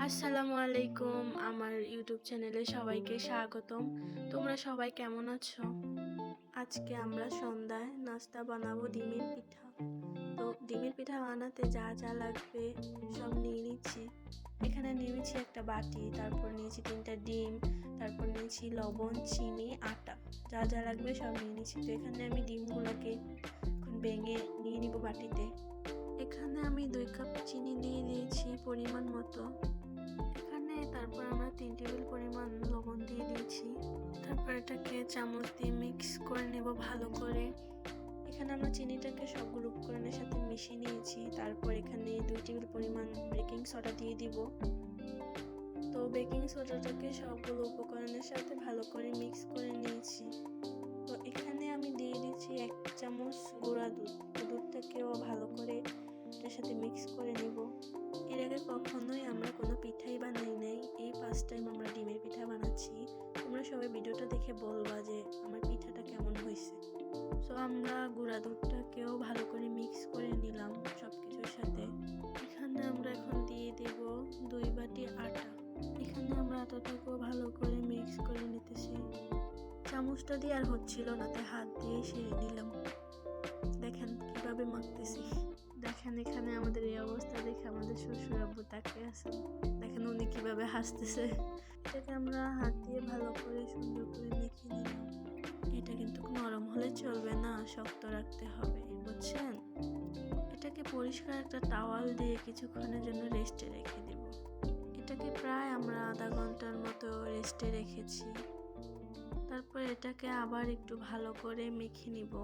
আসসালামু আলাইকুম, আমার ইউটিউব চ্যানেলে সবাইকে স্বাগতম। তোমরা সবাই কেমন আছো? আজকে আমরা সন্ধ্যায় নাস্তা বানাবো ডিমের পিঠা। তো ডিমের পিঠা বানাতে যা যা লাগবে সব নিয়ে নিচ্ছি। এখানে নিয়েছি একটা বাটি, তারপর নিয়েছি 3টা ডিম, তারপর নিয়েছি লবণ, চিনি, আটা। যা যা লাগবে সব নিয়ে নিচ্ছি। তো এখানে আমি ডিমগুলোকে এখন ভেঙে নিয়ে নিব বাটিতে। এখানে আমি 2 কাপ চিনি দিয়ে দিয়েছি পরিমাণ মতো। তারপর আমরা 3 টেবিল পরিমাণ লবণ দিয়ে দিয়েছি। তারপর এটাকে চামচ দিয়ে মিক্স করে নেব ভালো করে। এখানে আমরা চিনিটাকে সবগুলো উপকরণের সাথে মিশিয়ে নিয়েছি। তারপর এখানে 2 টেবিল পরিমাণ বেকিং সোডা দিয়ে দিব। তো বেকিং সোডাটাকে সবগুলো উপকরণের সাথে ভালো করে মিক্স করে নিয়েছি। তো এখানে আমি দিয়ে দিচ্ছি 1 চামচ গুঁড়া দুধ। দুধটাকেও ভালো করে এটার সাথে মিক্স করে নেব। এর আগে কখনোই আমরা কোনো পিঠাই বানাই নাই, এই ফার্স্ট টাইম আমরা ডিমের পিঠা বানাচ্ছি। তোমরা সবাই ভিডিওটা দেখে বলবা যে আমার পিঠাটা কেমন হয়েছে। সো আমরা গুঁড়া দুধটাকেও ভালো করে মিক্স করে নিলাম সব কিছুর সাথে। এখানে আমরা এখন দিয়ে দেব 2 বাটি আটা। এখানে আমরা আটাটাকেও ভালো করে মিক্স করে নিতেছি। চামচটা দিয়ে আর হচ্ছিল না, তাই হাত দিয়ে সেরে নিলাম। দেখেন কিভাবে মাখতেছি। দেখেন এখানে আমাদের এই অবস্থা দেখে আমাদের শ্বশুর আব্বু তাকিয়ে আছে। দেখেন উনি কিভাবে হাসতেছে। এটাকে আমরা হাত দিয়ে ভালো করে সুন্দর করে মেখে নিলাম। এটা কিন্তু নরম হলে চলবে না, শক্ত রাখতে হবে, বুঝছেন? এটাকে পরিষ্কার একটা টাওয়াল দিয়ে কিছুক্ষণের জন্য রেস্টে রেখে দেব। এটাকে প্রায় আমরা আধা ঘন্টার মতো রেস্টে রেখেছি। তারপর এটাকে আবার একটু ভালো করে মেখে নিব।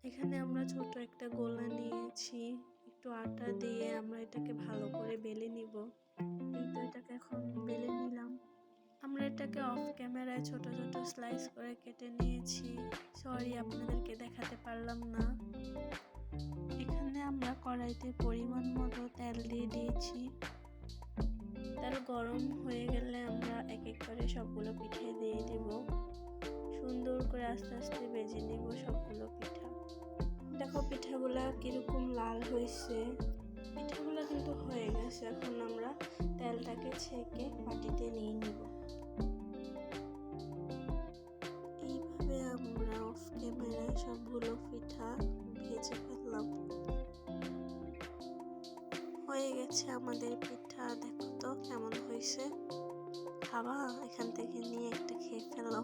এখানে আমরা ছোট একটা গোলা নিয়েছি, একটু আটা দিয়ে আমরা এটাকে ভালো করে বেলে নিব। এই তো এটাকে এখন বেলে নিলাম। আমরা এটাকে অফ ক্যামেরায় ছোট ছোট স্লাইস করে কেটে নিয়েছি। সরি আপনাদেরকে দেখাতে পারলাম না। এখানে আমরা কড়াইতে পরিমাণ মতো তেল দিয়ে দিয়েছি। তেল গরম হয়ে গেলে আমরা এক এক করে সবগুলো পিঠে দিয়ে দিব। সুন্দর করে আস্তে আস্তে ভেজে নিব সবগুলো পিঠা। দেখো পিঠাগুলা কিরকম লাল হয়েছে। পিঠাগুলা কিন্তু হয়ে গেছে। এখন আমরা তেলটাকে ছেঁকে বাটিতে নিয়ে নিব। এইভাবে আমরা অফ ক্যামেরায় সবগুলো পিঠা ভেজে ফেললাম। হয়ে গেছে আমাদের পিঠা। দেখো তো কেমন হয়েছে। খাবা? এখান থেকে নিয়ে একটা খেয়ে ফেলো।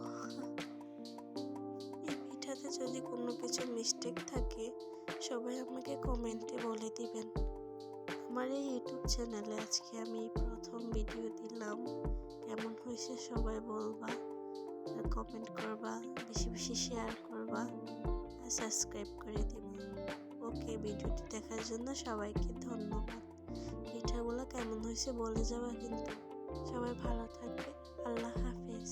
পিঠাতে যদি কোনো কিছু মিস্টেক থাকে সবাই আমাকে কমেন্টে বলে দিবেন। আমার এই ইউটিউব চ্যানেলে আজকে আমি প্রথম ভিডিও দিলাম। কেমন হয়েছে সবাই বলবা, আর কমেন্ট করবা, বেশি বেশি শেয়ার করবা, আর সাবস্ক্রাইব করে দিবা। ওকে, ভিডিওটি দেখার জন্য সবাইকে ধন্যবাদ। পিঠাগুলো কেমন হয়েছে বলে যাবা কিন্তু। সবাই ভালো থাকবে। আল্লাহ হাফেজ।